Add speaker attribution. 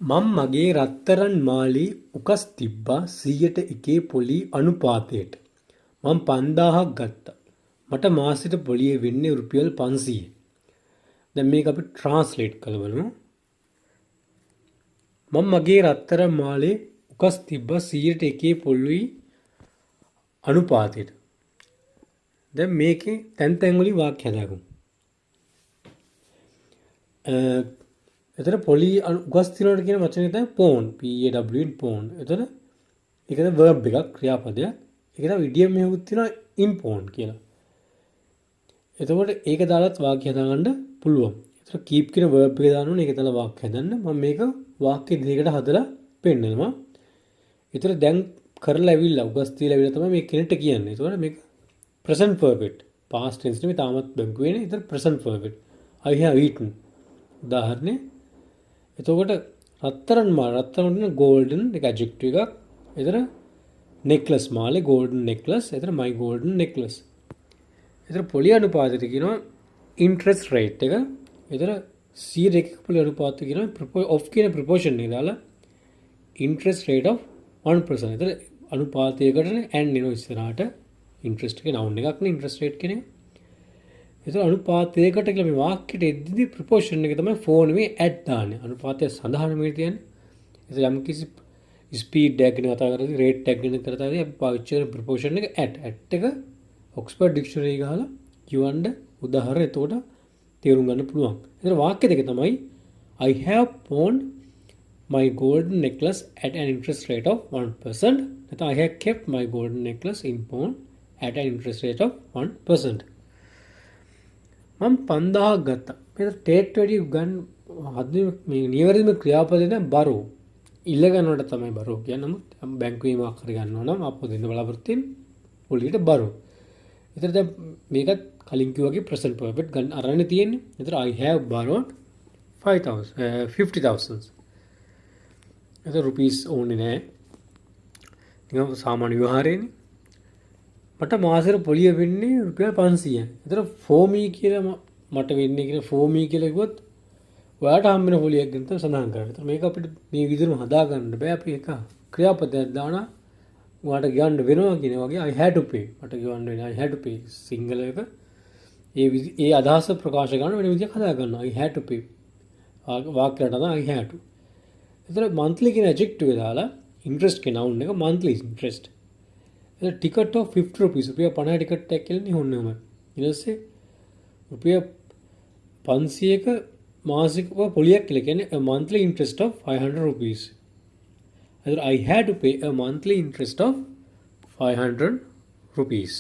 Speaker 1: මං මගේ රත්තරන් මාලේ උකස් තිබ්බා 100ට 1 පොලී අනුපාතයට. මං 5000ක් ගත්තා. මට මාසෙට පොලිය වෙන්නේ රුපියල් 500. දැන් මේක අපි ට්‍රාන්ස්ලේට් කරලා බලමු. මං මගේ රත්තරන් මාලේ උකස් තිබ්බා 100ට 1 පොලී අනුපාතයට. දැන් මේකේ තැන් වලින් වාක්‍ය හදාගමු. එතන පොලි උගස් තියනකොට කියන වචනේ තමයි පෝන් PAWN පෝන්. එතන ඒකද verb එකක් ක්‍රියාපදයක්. ඒක තමයි idiom එකකුත් තියෙනවා in pawn කියලා. එතකොට ඒක දාලත් වාක්‍ය හදාගන්න පුළුවන්. එතන keep කියන verb එක දාන්න ඕනේ. ඒක දාලා වාක්‍ය හදන්න. මම මේක වාක්‍ය දෙකකට හදලා පෙන්නනවා. ඒතර දැන් කරලා ඇවිල්ලා උගස් තියලා ඇවිල්ලා තමයි මේ කෙනෙක්ට කියන්නේ. එතකොට මේක present perfect. past tense නෙමෙයි තාමත් බැංකු වෙන්නේ. ඒතර present perfect. I have eaten. උදාහරණේ එතකොට රත්තරන් වලින් golden එක adjective එකක්. එතන necklace මාලේ golden necklace. එතන my golden necklace. එතන පොලි අනුපාතයට කියනවා interest rate එක. එතන 100ක පොලි අනුපාතය කියනවා of කියන proportion එක දාලා interest rate of 1%. එතන අනුපාතයකටනේ and එනවා ඉස්සරහට interest එක noun එකක් නේ interest rate කියන එක. එතකොට අනුපාතයකට කියලා මේ වාක්‍යයට එද්දී ප්‍රොපෝෂන් එක තමයි ෆෝන් මේ ඇඩ් දාන්නේ. අනුපාතය සඳහන් මේ තියන්නේ. එතකොට යම් කිසි ස්පීඩ් එක ගැන කතා කරද්දී රේට් එක ගැන කතා කරද්දී අපි පාවිච්චි කරන ප්‍රොපෝෂන් එක ඇඩ් එක ඔක්ස්ෆර්ඩ් ඩික්ෂනරි එක ගහලා කියවන්න උදාහරණ එතකොට තේරුම් ගන්න පුළුවන්. එතකොට වාක්‍ය දෙක තමයි I have pawned my golden necklace at an interest rate of 1%. නැත්නම් I have kept my golden necklace in pawn at an interest rate of 1%. මම 5000ක් ගත්තා. මේක ටේට් වැඩි ගන්න හදන්නේ මේ නියවැරදිම ක්‍රියාපදේ නම් බරෝ. ඉල්ල ගන්නවට තමයි බරෝ කියන්නේ. නමුත් බැංකුවේ මාක් කර ගන්නවා නම් අපෝ දෙන්න බලාපොරොත්තු වෙන පොලියට බරෝ. ඒතර දැන් මේකත් කලින් කිව්වාගේ present perfect ගන්න අරගෙන තියෙන්නේ. ඒතර I have borrowed 50,000. ඒතර rupees ඕනේ නැහැ. නිකන් සාමාන්‍ය ව්‍යවහාරයනේ. මට මාසෙට පොලිය වෙන්නේ රුපියල් 500යි. ඒතර for me කියලා මට වෙන්නේ කියලා for me කියලා කිව්වොත් ඔයාලට හම්බ වෙන පොලියක් ගැන තමයි සඳහන් කරන්නේ. ඒතර මේක අපිට මේ විදිහටම හදා ගන්න බෑ. අපි එක ක්‍රියාපදයක් දානවා. ඔයාලට ගන්න වෙනවා කියන වගේ I had to pay. මට ගන්න වෙනවා I had to pay. Single එක ඒ අදහස ප්‍රකාශ කරන වෙන විදිහක් හදා ගන්නවා. I had to pay. වාක්‍යයට තමයි I had to. ඒතර monthly කියන adjective එක දාලා interest කියන noun එක monthly interest. Ticket of 50 rupees රුපියල් 50 ටිකට් එකක් කියලා නේ හොන්නම. ඊට පස්සේ රුපියල් 500ක මාසික පොලියක් කියලා කියන්නේ a monthly interest of 500 rupees. I had to pay a monthly interest of 500 rupees.